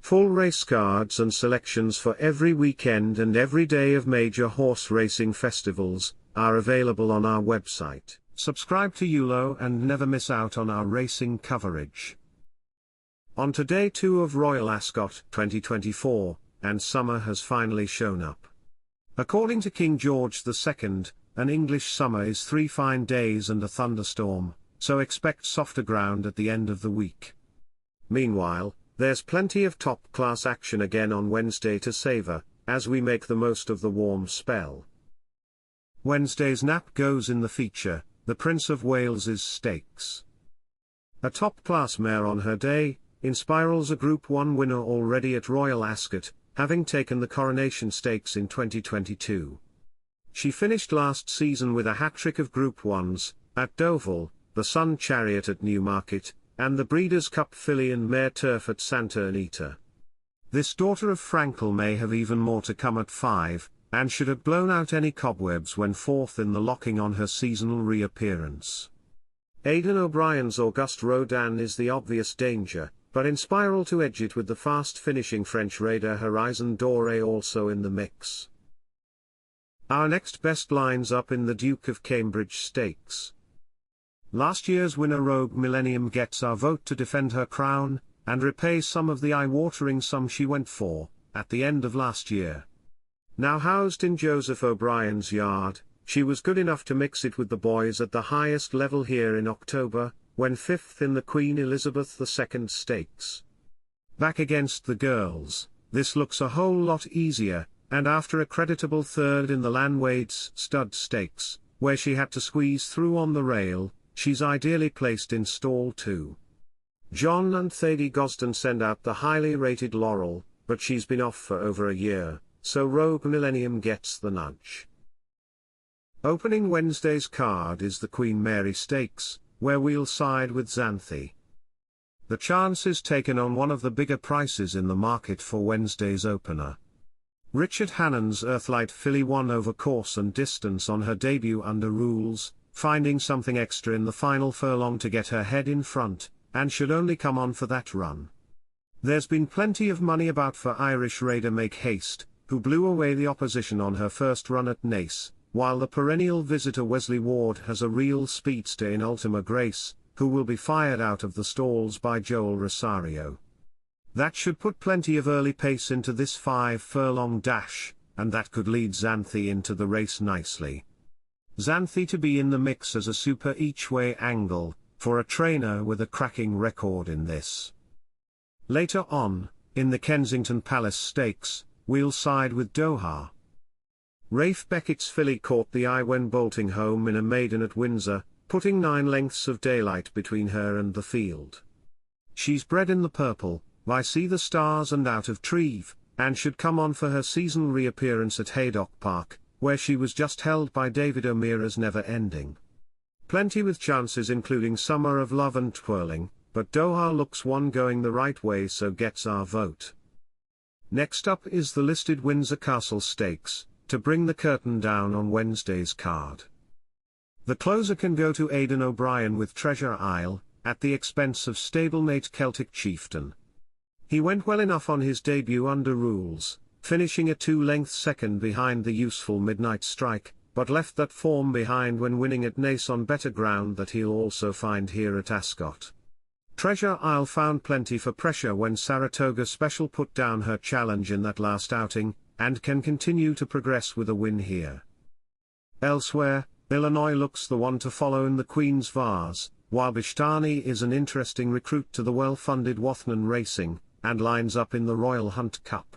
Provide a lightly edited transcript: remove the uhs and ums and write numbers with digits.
Full race cards and selections for every weekend and every day of major horse racing festivals are available on our website. Subscribe to ULO and never miss out on our racing coverage. On to day 2 of Royal Ascot 2024, and summer has finally shown up. According to King George II, an English summer is 3 fine days and a thunderstorm, so expect softer ground at the end of the week. Meanwhile, there's plenty of top-class action again on Wednesday to savour, as we make the most of the warm spell. Wednesday's nap goes in the feature, the Prince of Wales's Stakes. A top-class mare on her day, Inspiral's a Group 1 winner already at Royal Ascot, having taken the Coronation Stakes in 2022. She finished last season with a hat-trick of Group 1s, at Deauville, the Sun Chariot at Newmarket, and the Breeders' Cup filly and mare Turf at Santa Anita. This daughter of Frankel may have even more to come at 5, and should have blown out any cobwebs when 4th in the locking on her seasonal reappearance. Aidan O'Brien's Auguste Rodin is the obvious danger, but Inspiral to edge it with the fast-finishing French raider Horizon Doré also in the mix. Our next best lines up in the Duke of Cambridge Stakes. Last year's winner Rogue Millennium gets our vote to defend her crown, and repay some of the eye-watering sum she went for, at the end of last year. Now housed in Joseph O'Brien's yard, she was good enough to mix it with the boys at the highest level here in October, when 5th in the Queen Elizabeth II Stakes. Back against the girls, this looks a whole lot easier, and after a creditable 3rd in the Lanwades Stud Stakes, where she had to squeeze through on the rail, she's ideally placed in stall 2. John and Thady Gosden send out the highly rated Laurel, but she's been off for over a year, so Rogue Millennium gets the nudge. Opening Wednesday's card is the Queen Mary Stakes, where we'll side with Xanthi. The chance is taken on one of the bigger prices in the market for Wednesday's opener. Richard Hannon's Earthlight filly won over course and distance on her debut under rules, finding something extra in the final furlong to get her head in front, and should only come on for that run. There's been plenty of money about for Irish raider Make Haste, who blew away the opposition on her first run at Naas, while the perennial visitor Wesley Ward has a real speedster in Ultima Grace, who will be fired out of the stalls by Joel Rosario. That should put plenty of early pace into this 5-furlong dash, and that could lead Xanthi into the race nicely. Xanthi to be in the mix as a super each-way angle, for a trainer with a cracking record in this. Later on, in the Kensington Palace Stakes, we'll side with Doha. Rafe Beckett's filly caught the eye when bolting home in a maiden at Windsor, putting 9 lengths of daylight between her and the field. She's bred in the purple, by See the Stars and Out of Treve, and should come on for her seasonal reappearance at Haydock Park, where she was just held by David O'Meara's Never Ending. Plenty with chances including Summer of Love and Twirling, but Doha looks one going the right way, so gets our vote. Next up is the listed Windsor Castle Stakes, to bring the curtain down on Wednesday's card. The closer can go to Aidan O'Brien with Treasure Isle, at the expense of stablemate Celtic Chieftain. He went well enough on his debut under rules, finishing a 2-length second behind the useful Midnight Strike, but left that form behind when winning at Naas on better ground that he'll also find here at Ascot. Treasure Isle found plenty for pressure when Saratoga Special put down her challenge in that last outing, and can continue to progress with a win here. Elsewhere, Illinois looks the one to follow in the Queen's Vase, while Bishtani is an interesting recruit to the well-funded Wathnan Racing, and lines up in the Royal Hunt Cup.